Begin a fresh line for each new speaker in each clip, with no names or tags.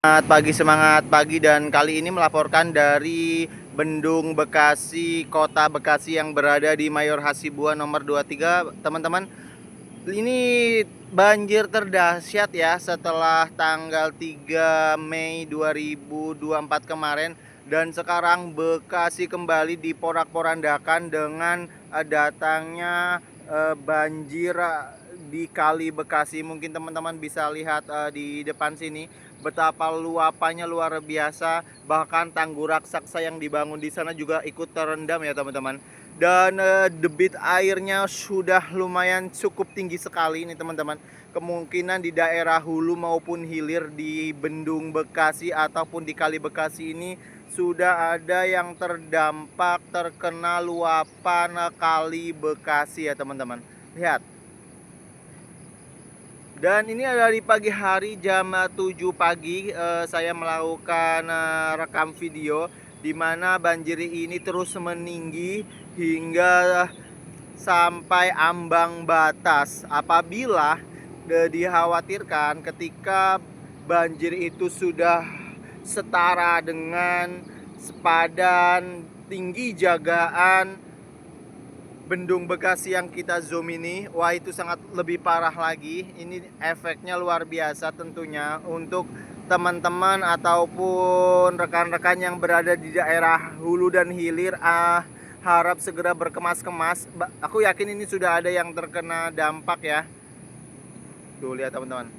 Semangat pagi dan kali ini melaporkan dari Bendung Bekasi, Kota Bekasi yang berada di Mayor Hasibuan nomor 23, teman-teman. Ini banjir terdahsyat ya setelah tanggal 3 Mei 2024 kemarin, dan sekarang Bekasi kembali diporak-porandakan dengan datangnya banjir di Kali Bekasi. Mungkin teman-teman bisa lihat di depan sini betapa luapannya luar biasa. Bahkan tanggul raksasa yang dibangun di sana juga ikut terendam ya teman-teman. Dan debit airnya sudah lumayan cukup tinggi sekali ini teman-teman. Kemungkinan di daerah hulu maupun hilir di Bendung Bekasi ataupun di Kali Bekasi ini sudah ada yang terdampak terkena luapan Kali Bekasi ya teman-teman. Lihat. Dan ini adalah di pagi hari jam 7 pagi, saya melakukan rekam video di mana banjir ini terus meninggi hingga sampai ambang batas. Apabila dikhawatirkan ketika banjir itu sudah setara dengan sepadan tinggi jagaan Bendung Bekasi yang kita zoom ini, wah itu sangat lebih parah lagi. Ini efeknya luar biasa tentunya untuk teman-teman ataupun rekan-rekan yang berada di daerah hulu dan hilir. Harap segera berkemas-kemas. Aku yakin ini sudah ada yang terkena dampak ya. Tuh lihat teman-teman,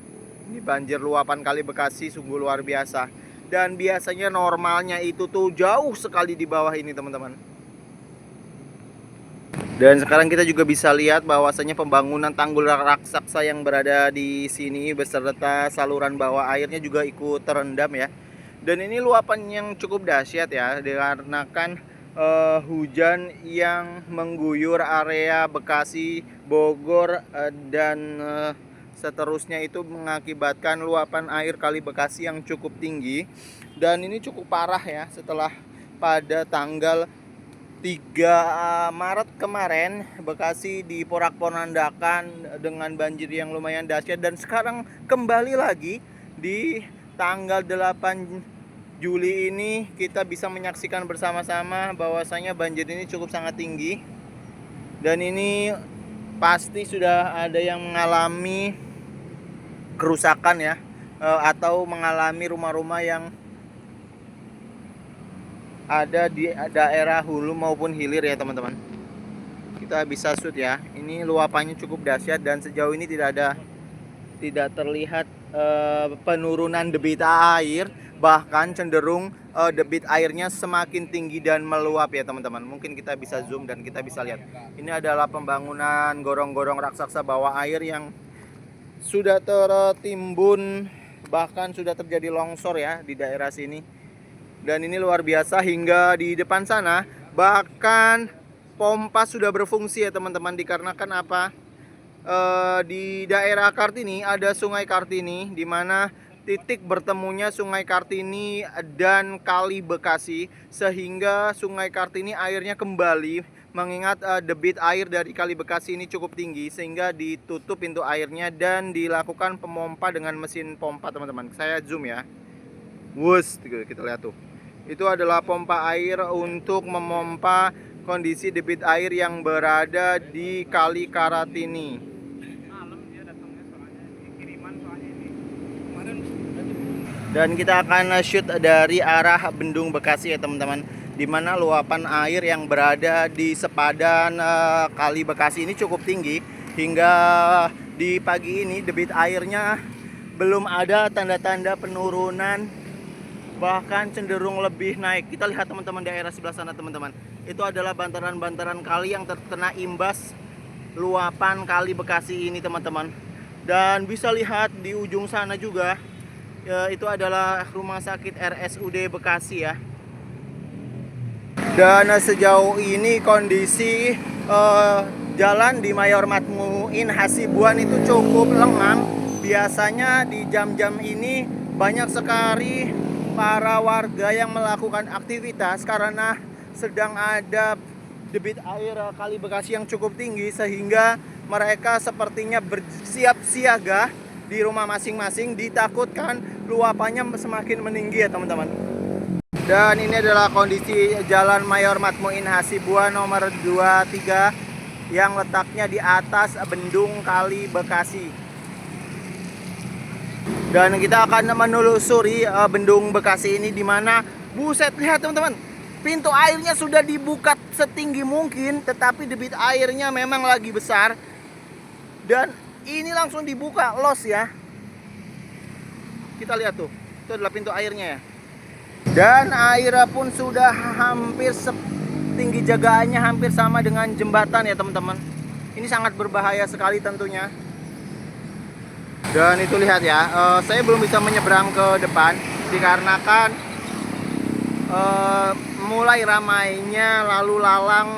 ini banjir luapan Kali Bekasi sungguh luar biasa. Dan biasanya normalnya itu tuh jauh sekali di bawah ini teman-teman. Dan sekarang kita juga bisa lihat bahwasanya pembangunan tanggul raksasa yang berada di sini beserta saluran bawah airnya juga ikut terendam ya. Dan ini luapan yang cukup dahsyat ya, dikarenakan hujan yang mengguyur area Bekasi, Bogor, dan seterusnya itu mengakibatkan luapan air Kali Bekasi yang cukup tinggi. Dan ini cukup parah ya setelah pada tanggal 3 Maret kemarin Bekasi diporak-porandakan dengan banjir yang lumayan dahsyat, dan sekarang kembali lagi di tanggal 8 Juli ini kita bisa menyaksikan bersama-sama bahwasanya banjir ini cukup sangat tinggi. Dan ini pasti sudah ada yang mengalami kerusakan ya, atau mengalami rumah-rumah yang ada di daerah hulu maupun hilir ya teman-teman. Kita bisa shoot ya. Ini luapannya cukup dahsyat dan sejauh ini tidak terlihat penurunan debit air, bahkan cenderung debit airnya semakin tinggi dan meluap ya teman-teman. Mungkin kita bisa zoom dan kita bisa lihat. Ini adalah pembangunan gorong-gorong raksasa bawah air yang sudah tertimbun, bahkan sudah terjadi longsor ya di daerah sini. Dan ini luar biasa hingga di depan sana bahkan pompa sudah berfungsi ya teman-teman. Dikarenakan apa? Di daerah Kartini ada Sungai Kartini, di mana titik bertemunya Sungai Kartini dan Kali Bekasi, sehingga Sungai Kartini airnya kembali, mengingat debit air dari Kali Bekasi ini cukup tinggi sehingga ditutup pintu airnya dan dilakukan pemompa dengan mesin pompa teman-teman. Saya zoom ya. Wus, kita lihat tuh. Itu adalah pompa air untuk memompa kondisi debit air yang berada di Kali Kartini. Dan kita akan shoot dari arah Bendung Bekasi ya teman-teman, dimana luapan air yang berada di sepadan Kali Bekasi ini cukup tinggi. Hingga di pagi ini debit airnya belum ada tanda-tanda penurunan, bahkan cenderung lebih naik. Kita lihat teman-teman daerah sebelah sana teman-teman. Itu adalah bantaran-bantaran kali yang terkena imbas luapan Kali Bekasi ini teman-teman. Dan bisa lihat di ujung sana juga ya, itu adalah rumah sakit RSUD Bekasi ya. Dan sejauh ini kondisi jalan di Mayor Matmuin Hasibuan itu cukup lengang. Biasanya di jam-jam ini banyak sekali para warga yang melakukan aktivitas karena sedang ada debit air Kali Bekasi yang cukup tinggi, sehingga mereka sepertinya bersiap siaga di rumah masing-masing, ditakutkan luapannya semakin meninggi ya teman-teman. Dan ini adalah kondisi Jalan Mayor Matmuin Hasibuan nomor 23 yang letaknya di atas Bendung Kali Bekasi. Dan kita akan menelusuri Bendung Bekasi ini, di mana buset, lihat teman-teman, pintu airnya sudah dibuka setinggi mungkin, tetapi debit airnya memang lagi besar. Dan ini langsung dibuka los ya. Kita lihat tuh, itu adalah pintu airnya ya. Dan airnya pun sudah hampir tinggi jagaannya hampir sama dengan jembatan ya teman-teman. Ini sangat berbahaya sekali tentunya. Dan itu lihat ya, saya belum bisa menyeberang ke depan dikarenakan mulai ramainya lalu lalang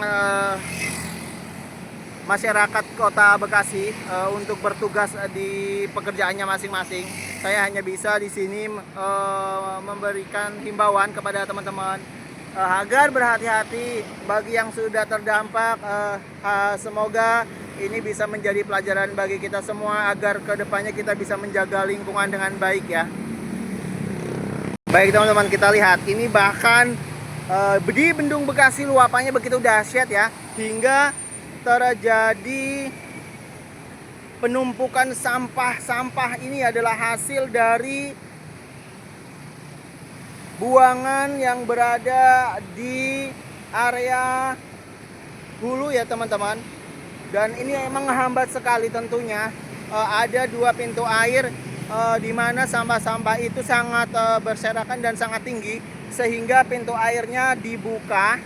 masyarakat Kota Bekasi untuk bertugas di pekerjaannya masing-masing. Saya hanya bisa di sini memberikan himbauan kepada teman-teman agar berhati-hati. Bagi yang sudah terdampak, semoga ini bisa menjadi pelajaran bagi kita semua agar kedepannya kita bisa menjaga lingkungan dengan baik ya. Baik teman-teman, kita lihat ini bahkan di Bendung Bekasi luapannya begitu dahsyat ya, hingga terjadi penumpukan sampah. Ini adalah hasil dari buangan yang berada di area hulu ya teman-teman. Dan ini emang menghambat sekali tentunya. Ada 2 pintu air di mana sampah-sampah itu sangat berserakan dan sangat tinggi, sehingga pintu airnya dibuka.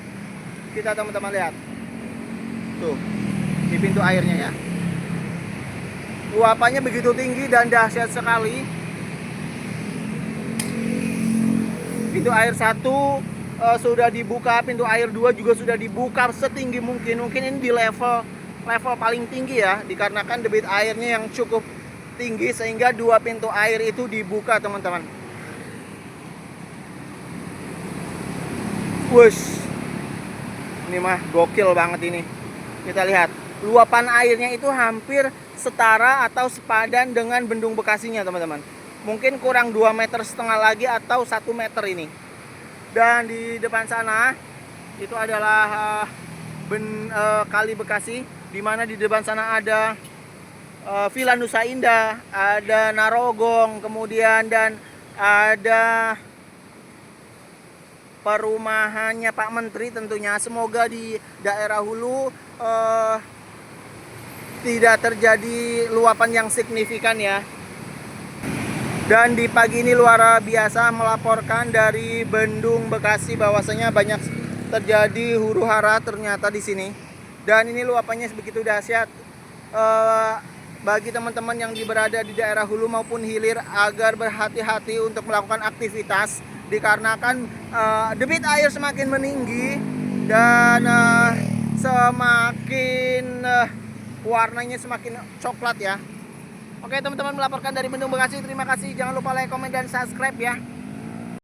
Kita teman-teman lihat tuh, di pintu airnya ya, luapannya begitu tinggi dan dahsyat sekali. Pintu air 1 sudah dibuka, pintu air 2 juga sudah dibuka setinggi mungkin. Mungkin ini di level paling tinggi ya, dikarenakan debit airnya yang cukup tinggi sehingga 2 pintu air itu dibuka teman-teman. Wush, ini mah gokil banget ini. Kita lihat luapan airnya itu hampir setara atau sepadan dengan Bendung Bekasinya teman-teman. Mungkin kurang 2,5 meter lagi atau 1 meter ini. Dan di depan sana itu adalah Kali Bekasi, di mana di depan sana ada Villa Nusa Indah, ada Narogong, kemudian dan ada perumahannya Pak Menteri tentunya. Semoga di daerah hulu tidak terjadi luapan yang signifikan ya. Dan di pagi ini luar biasa melaporkan dari Bendung Bekasi bahwasanya banyak terjadi huru-hara ternyata di sini. Dan ini luapannya begitu dahsyat. Bagi teman-teman yang berada di daerah hulu maupun hilir agar berhati-hati untuk melakukan aktivitas, dikarenakan debit air semakin meninggi dan semakin warnanya semakin coklat ya. Oke teman-teman, melaporkan dari Bendung Bekasi. Terima kasih. Jangan lupa like, komen, dan subscribe ya.